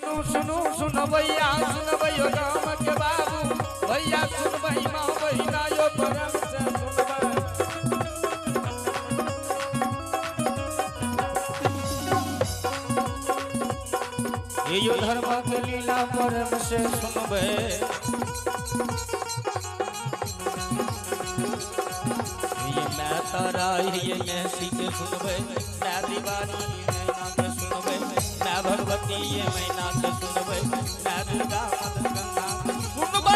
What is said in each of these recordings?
सुनो सुनो भैया सुन भैया गाँव के बाबू भैया सुन भाई माँ बहिना यो परम से सुनबे यो धर्म के लीला परम से सुनबे ये मैं तारा ये मैं सीखे सुनबे मैं दीवानी मैं के सुनबे मैं भगवती ये मैना के सुनबे मैं दुर्गा मदन गंगा सुनबे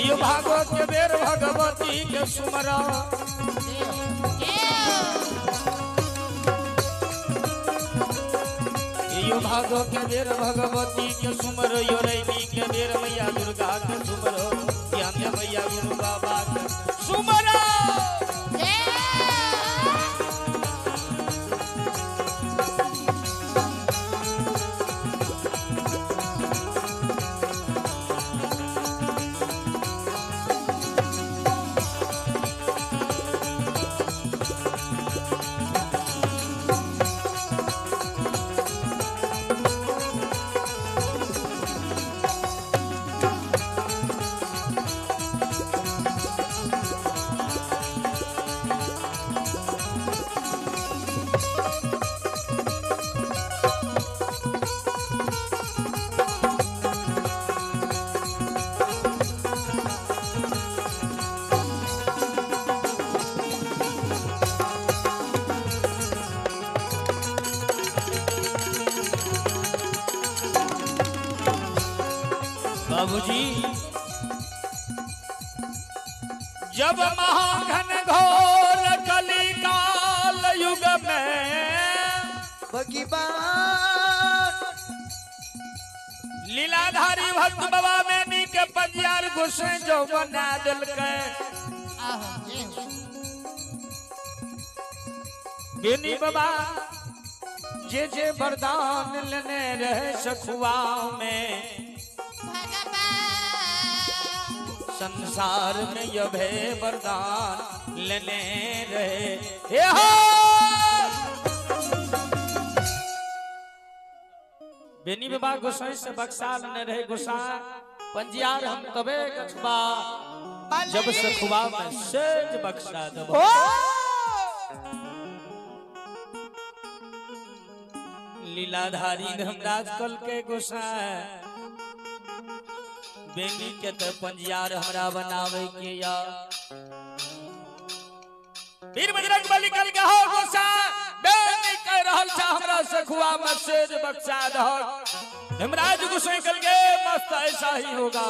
यो भागवत के बेर भगवती के सुमरा यो भागवत के बेर भगवती के सुमर यो रैनी के बेर मैया दुर्गा के सुमरो ज्ञान मैया गुरु बाबा के सुमरा बाबूजी जब महाघन घोर कलिकाल युग में लीलाधारी भक्त बाबा में नी के पंजियार गुस्से जो बना दिल के बेनी बाबा जे वरदान लेने रहे सखुआ में संसार में यह वरदान लेने रहे बेनी बाबा गोसाई से बक्सा लेने रहे गोसाई पंजियार हम तबे गछबा जब सखुआ में सेज बक्सा दबा लीलाधारी धमराज कल के गोसाई बेनी के तो पंजियार हमरा बनावे के या वीर बजरंग बली कल के हो गोसा बेनी कह रहल छ हमरा सखुआ में सेज बक्सा दह हिमराज गोसाई कल के मस्त ऐसा ही होगा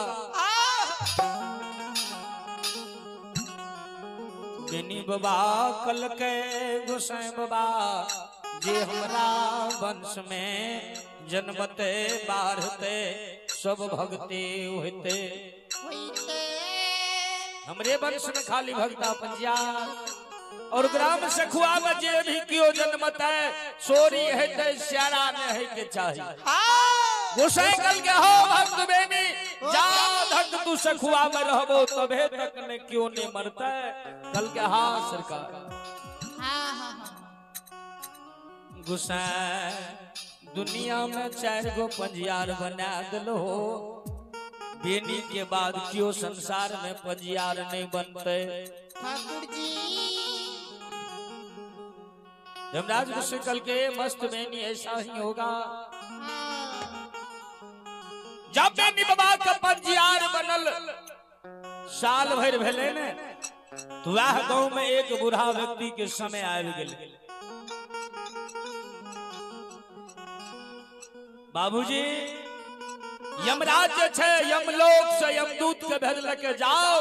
बेनी बाबा कल के गोसाई बाबा जे हमरा वंश में जन्मते बाढ़ते सब भक्ति होते हमरे वंश में खाली भक्ता पंजियार और ग्राम सखुआ में जे भी कियो जन्मत है सोरी है श्यारा में है के चाहिए गोसाई कल के हो भक्त बेनी जा धक तू सखुआ में रहबो तबे तक ने क्यों ने मरता है कल के हाँ सरकार गोसाई दुनिया में 4 गो पंजियार बना दिलो बेनी के बाद क्यों संसार में पंजियार नहीं बनते ठाकुर जी यमराज गुस्से कल के मस्त बेनी ऐसा ही होगा। जब बेनी बाबा का पंजियार बनल साल भर भेले ने तो वह गांव में एक बूढ़ा व्यक्ति के समय आयल गेल। बाबूजी यमराज जे छे यमलोक से यमदूत के भेजल के जाओ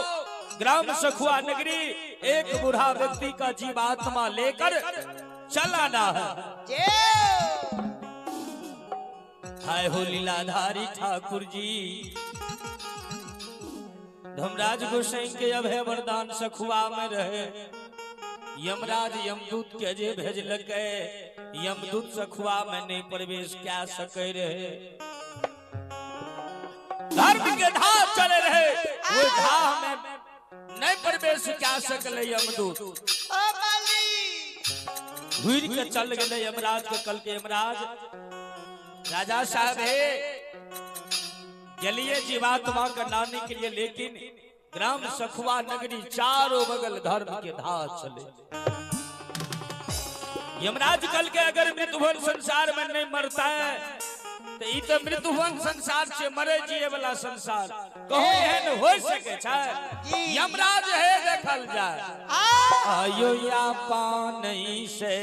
ग्राम सखुआ नगरी एक बूढ़ा व्यक्ति का जीवात्मा लेकर चलाना है। हाय हो लीलाधारी ठाकुर जी। धर्मराज गोसाई के अभय वरदान सखुआ में रहे। यमराज यमदूत के जे भेजलक यमदूत सखुआ में नहीं प्रवेश क्या सके रहे। धर्म के धा चले रहे वो धा में नहीं प्रवेश क्या सकले यमदूत। घूर के चल गए यमराज के कल के यमराज राजा साहब गलिए जीवात्मा का लाने के लिए, लेकिन ग्राम सखुआ नगरी चारों बगल धर्म के धा चले। यमराज कल के अगर मृत्युवन संसार में नहीं मरता है तो ये तो मृत्युवन संसार से मरे जिए वाला संसार कहो एहन हो सके छै। यमराज है देखल जाए आयो या पानी से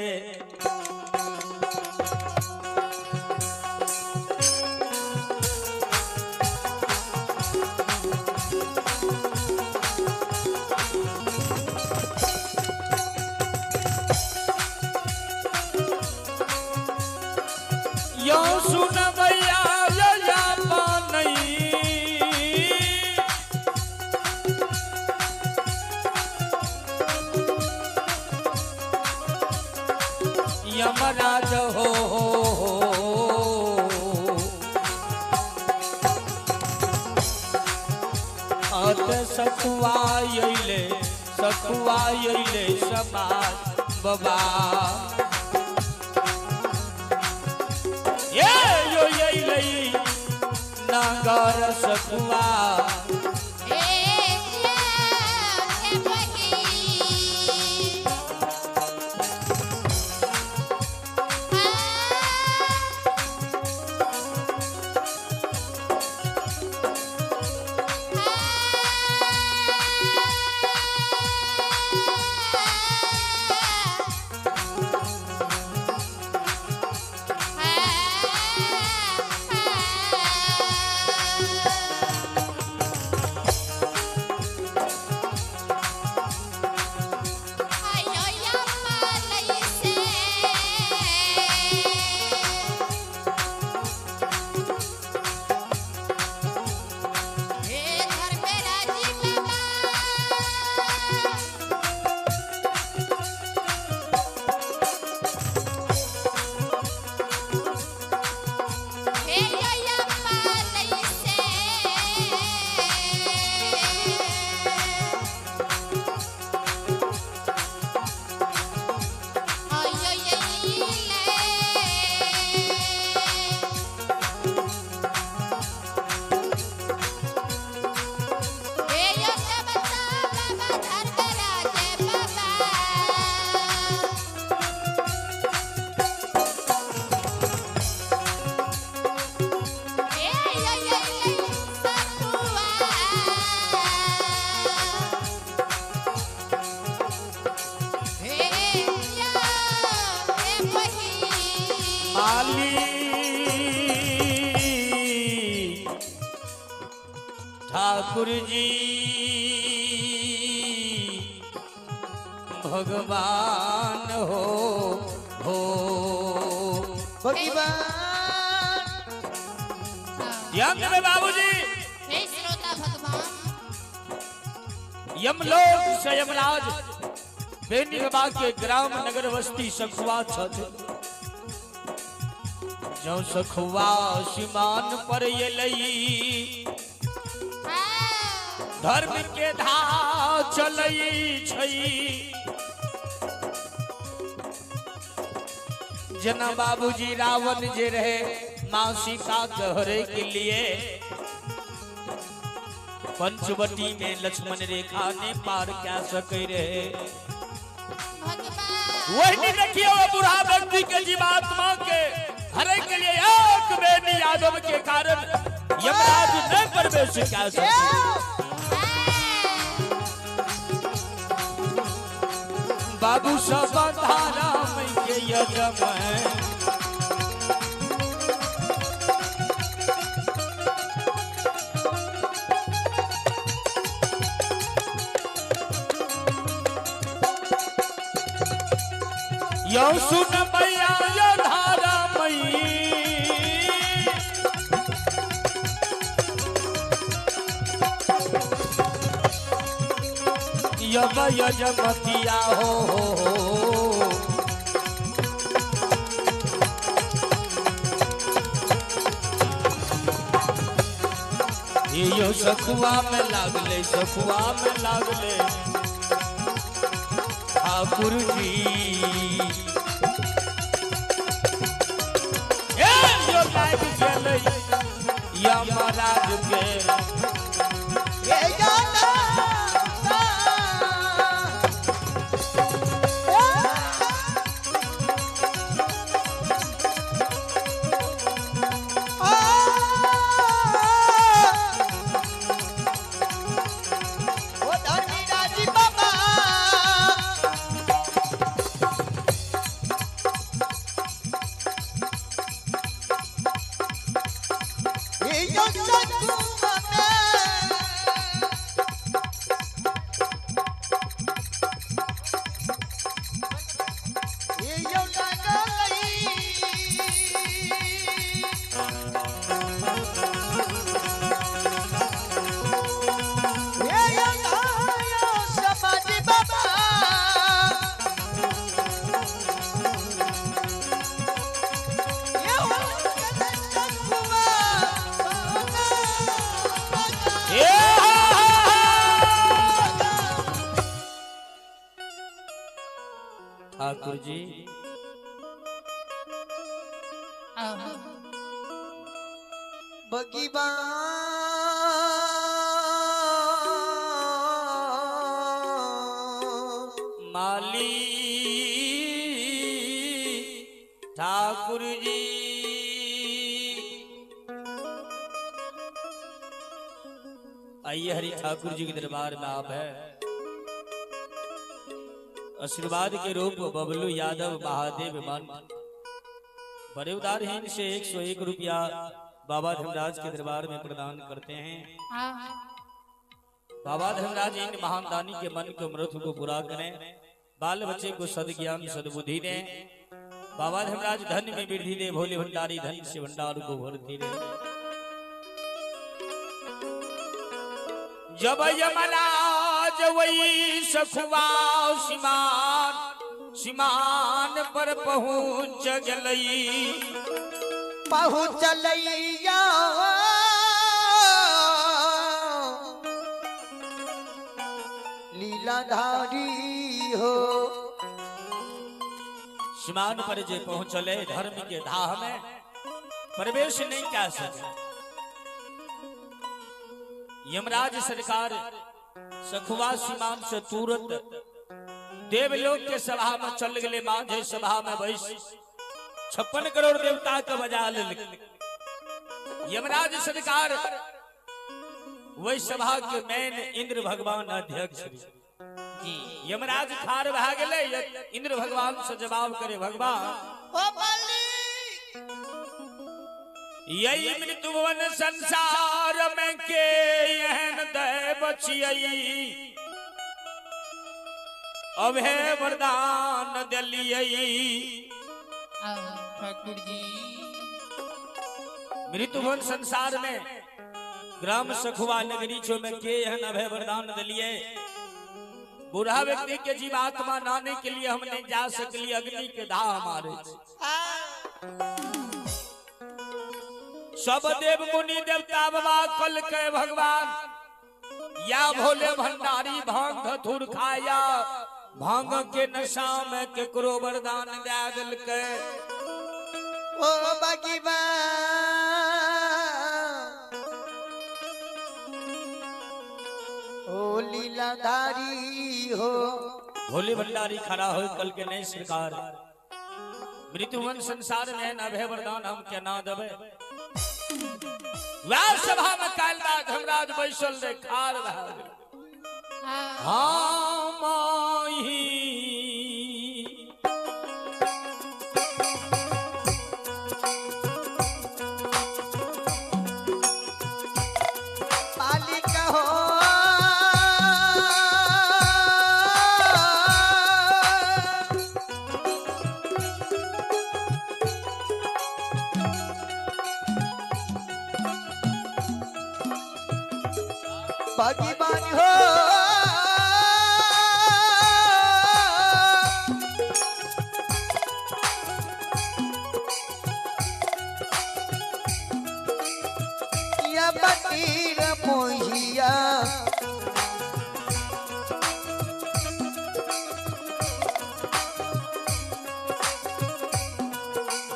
यो सुन भैया या पानी यमराज हो अत सखुआ समाज बाबा नागर सखुआ ठाकुर जी भगवान हो भगवान यज्ञ में बाबूजी हे श्रोता भगवान यमलोक से यमराज बेनी बाबा के ग्राम नगर बस्ती सखुआ छथि। जो सखुआ सीमान पर ये लई धर्म के धा चलई छई। जना बाबूजी रावण जे रहे मां सीता कहरे के लिए पंचवटी में लक्ष्मण रेखा ने पार क्या सके रहे। भगवान वही नहीं देखिए वो बुढ़ा व्यक्ति के जीवात्मा के हरे के लिए एक बेनी यादव के कारण यमराज न प्रवेश कर सके। बाबू सब धारा में के यजम है यो सुन मैया यो धारा मई यम यजमतिया हो यो सखुआ में लागले सखुआ में लागले ठाकुर जी यो लाग चले यमराज के ठाकुर जी बगीबा माली ठाकुर जी आइए हरि ठाकुर जी के दरबार में आप है आशीर्वाद के रूप बबलू यादव महादेव मन बड़े उदारहीन से 101 रुपया बाबा धर्मराज के दरबार में प्रदान करते हैं। बाबा धर्मराज इन महान दानी के मन के मृत्यु को पूरा करें, बाल बच्चे को सद्ज्ञान सद्बुद्धि दें। बाबा धर्मराज धन में वृद्धि दे, भोले भंडारी धन से भंडार को भरती रहे। जब यमराज वही सखुआ सिमान पर पहुँच गई पहुँचलैया लीलाधारी हो। सिमान पर जे पहुँचले धर्म के धाह में प्रवेश नहीं कर सके। यमराज सरकार सखुआ सिमान से तुरंत देवलोक के सभा में चल गए। माझे सभा में बैस 56 करोड़ देवता का बजा ले। यमराज सरकार वही सभा के मैन इंद्र भगवान अध्यक्ष जी। यमराज खार भाग गए, इंद्र भगवान से जवाब करे, भगवान यही मृत्युवन संसार में के यहन दय बचियई अब है वरदान दिलियई। ठाकुर जी मृत्युवन संसार में ग्राम सखुआ नगरी छो में के यहन अभय वरदान दिलिये। बुढ़ा व्यक्ति के जीवात्मा नाने के लिए हमने जा सकली अग्नि के दाह हमारे। सब देव मुनि देवता बाबा कल के भगवान या भोले भंडारी भांग धतूर खाया भांग के नशा में केकरो वरदान दे दिल के। ओ बगीबा ओ लीलाधारी हो। भोले भंडारी खड़ा हो कल के नहीं सरकार मृत्युवन संसार में न भय वरदान हम के ना देवे वह सभा में कालराज धर्मराज बैसल रे खार रहा हाँ माही भाग्यवान हो या बटीर मोहिया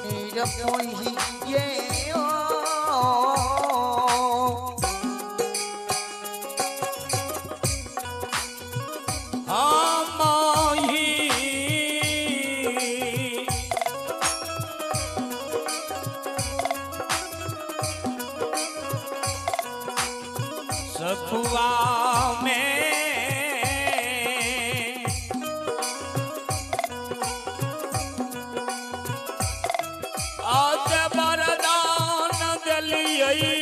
नीर मोहिए सखुआ में आज वरदान दिलियै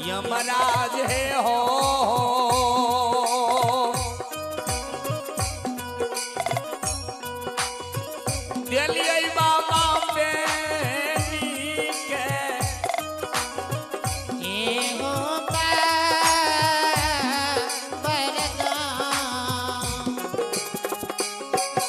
यमराज है हो दिलियै बाबा बेनी के हो वरदान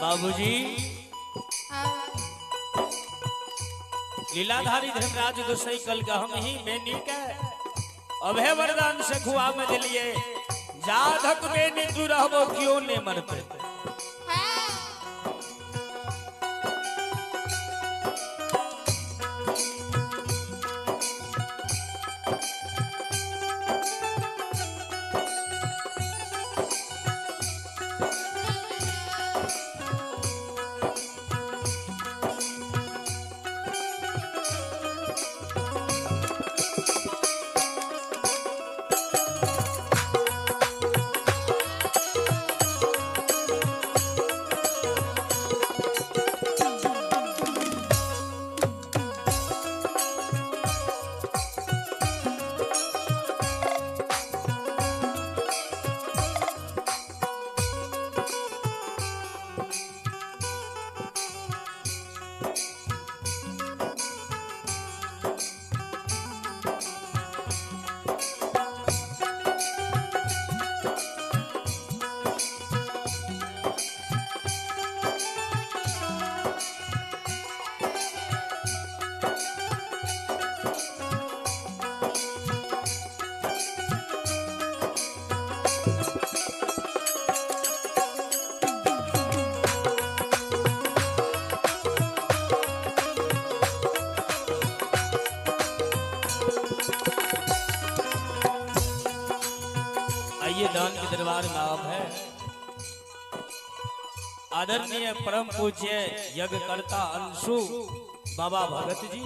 बाबूजी लीलाधारी धर्मराज गोसाई कल का हम ही बेनी के अभय वरदान से खुआ में दिलिए जाधक बेनी तू रहबो क्यों ने मन पे आइए दान के दरबार में आप है आदरणीय परम पूज्य यज्ञकर्ता अंशु बाबा भगत जी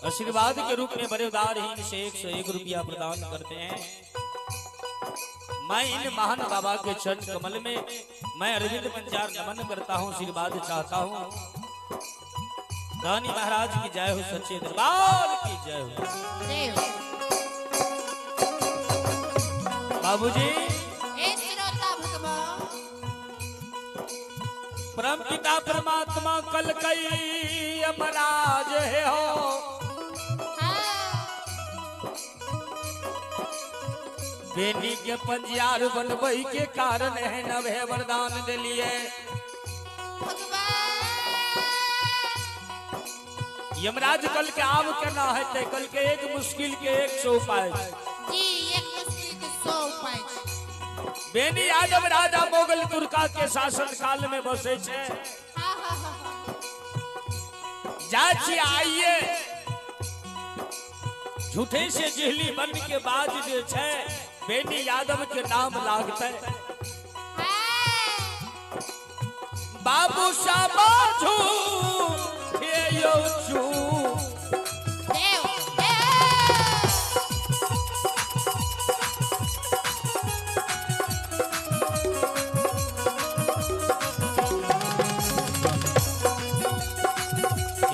आशीर्वाद के रूप में बड़े उदारहीन से 101 रुपया प्रदान करते हैं। मैं इन महान बाबा के चरण कमल में मैं अरविंद पंचार नमन करता हूँ, आशीर्वाद चाहता हूँ। दानी महाराज की जय हो, सच्चे दरबार की जय हो। बाबूजी परम पिता परमात्मा कल कई अमराज है हो, बेटी के पंजियार बनबई के कारण है नभे वरदान दिलिए। यमराज कल के आव के ना है कल के एक मुश्किल के 100 उपाय बेनी यादव राजा मोगल तुर्का के शासन काल में बसे छे। जाची आइए झूठे से जिहली बन के बाद जे छे बेनी यादव के नाम लागते। बाबू शाबा झूठे यो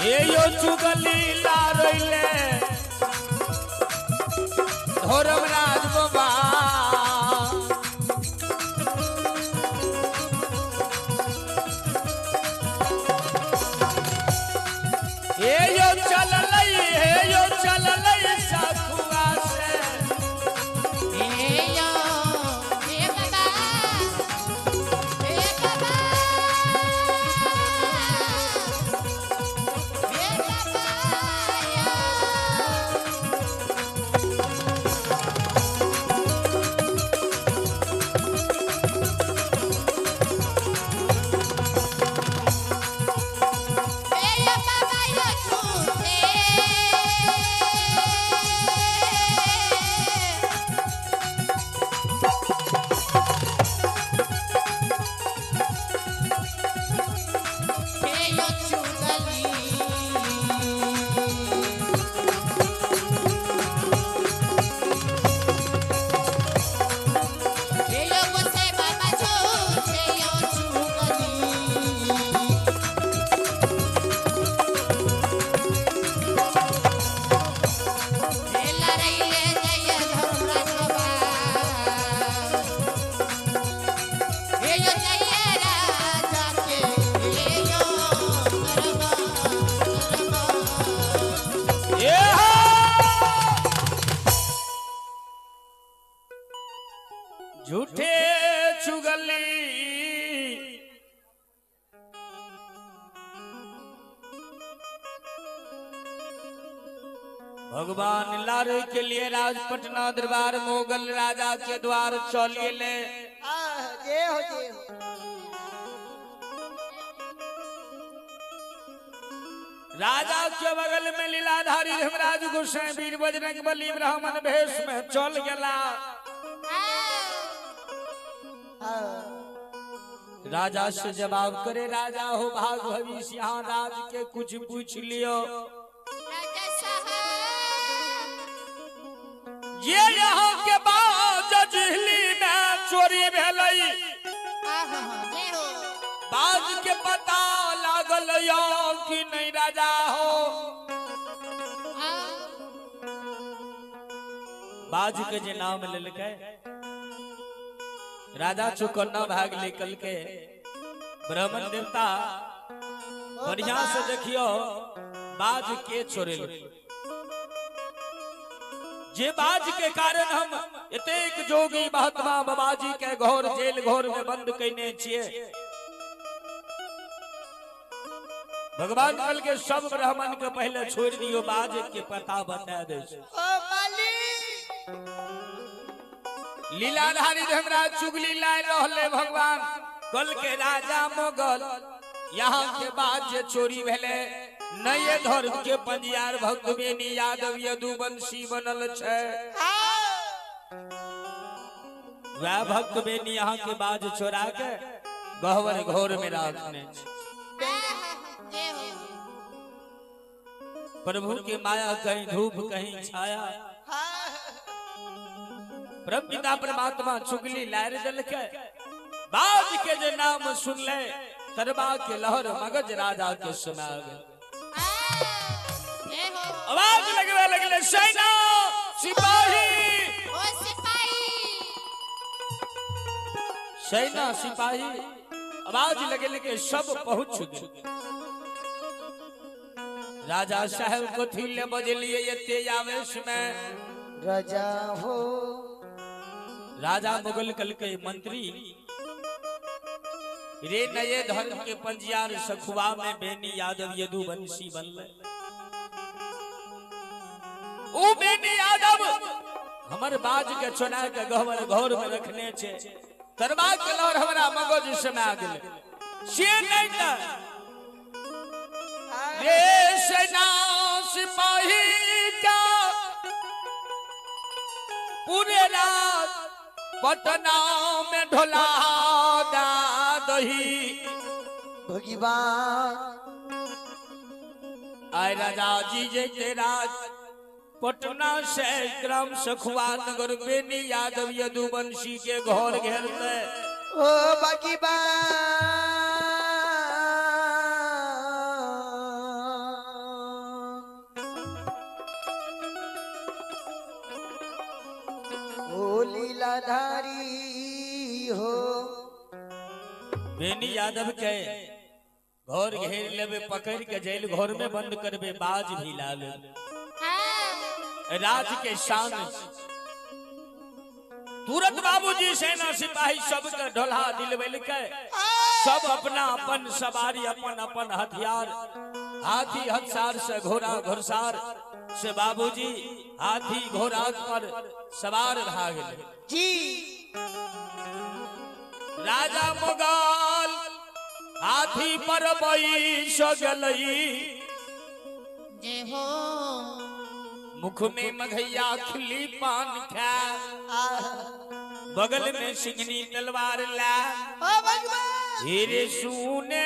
यो चुगली लारइले धर्मराज बाबा यो चललई साखुआ से झूठे चुगली भगवान लारे के लिए राजपटना दरबार मोगल राजा के द्वार चलिए ले। जय हो जय हो। राजा के बगल में लीलाधारी धर्मराज गोसाई वीर बजरंग बली ब्राह्मण भेष में चल गया। राजा से जवाब करे राजा हो भाग भविष्य यहाँ राज के कुछ पूछ लियो। ये यहाँ के बाद जिहली में चोरी भेलई बाज के पता लागल यो कि नहीं राजा हो। बाज के जे नाम लेलकै राजा चुकन्ना भाग निकल के ब्राह्मण देवता बढ़िया से देखियो बाज के छोड़ेल जे बाज के कारण हम एतेक जोगी महात्मा बाबाजी के घोर जेल घोर में बंद कैने छिए। भगवान कल के सब ब्राह्मण के पहले छोड़ दियो बाज के पता बता दे। लीलाधारी धर्मराज चुगली लाए रहले भगवान कल के राजा मोगल यहाँ के बाद जे चोरी भेले नए धर्म के पंजियार भक्त बेनी यादव यदुवंशी बनल छे। वह भक्त बेनी यहाँ के बाज चोरा के गहवर घोर में राखने जय हो प्रभु की माया कहीं धूप कहीं छाया प्रभु पिता परमात्मा चुगली लहर दल के बाज के जो नाम सुन ले तरबा के लहर मगज राजा के सुना गए जय हो आवाज लगवे लगले सेना सिपाही ओ सिपाही सेना सिपाही आवाज लगे लगे सब पहुंच गए राजा साहब को थीले बजलिए ये तेज आवेश में राजा हो राजा मुगल कल के मंत्री रे नए धर्म के पंजियार सखुआ में बेनी यादव यदुवंशी बनले ओ बेनी यादव हमर बाज के चुना के गहवर घोर में रखने छे तरबा के लहर हमरा मगज समा गेले से नहीं था रे सेना सिपाही का पूरे रात पटना में ढोला दही भगवान आय राजा जी जे के राज पटना से ग्राम सखुआ नगर बेनी यादव यदुवंशी के घर घेरते ओ ओ लीलाधारी हो बेनी यादव के घर घेर लेबे पकड़ के जेल घर में बंद करबे बाज भी ला ले राज के शान तुरंत बाबूजी सेना सिपाही सब के ढोला दिलवेल के सब अपना अपन सवारी अपन अपन हथियार हाथी हथसार से घोड़ा घुड़सार से बाबूजी हाथी घोड़ा पर सवार भाग गए जी राजा मुगल हाथी पर बैस गलई जय हो मुख में मघैया खुली पान खा बगल में सिंगनी तलवार ला ओ भगवान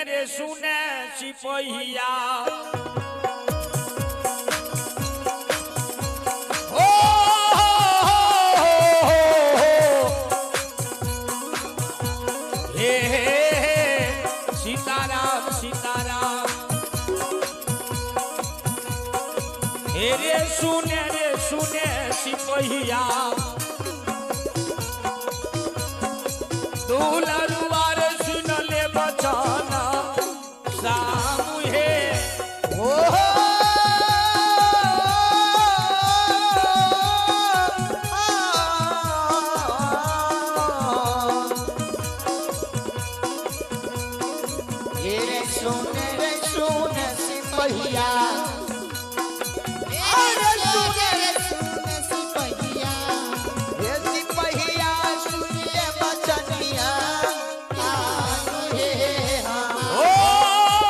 रे सुने सिपहिया हो हे सीताराम सीताराम रे सुने सिपहिया दुलरुआर सुन ले बचाना सामुहे ओ ये सुने सिपहिया अरे सुने सिपहिया ये सिपहिया सुनिए बचनिया हे हम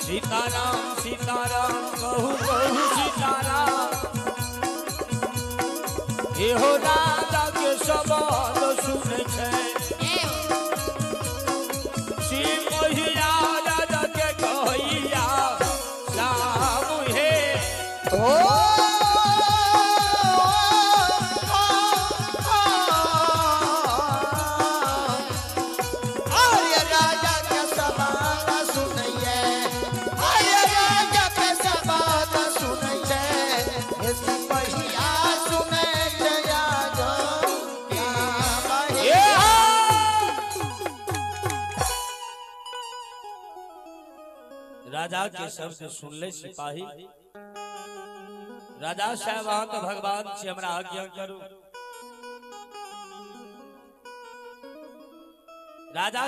सीताराम सीताराम कहू सीताराम एहो राजा के शब्द सुने छे सिपहिया राजा के कहैया सामुहे ओ आर्य राजा के सवाल सुनइए आर्य राजा के सवाल सुनइए ये सिपहिया सुने जया जो ये राजा के शब्द सुन ले सिपाही राजा साहब तो भगवान से हमरा आज्ञा करू राजा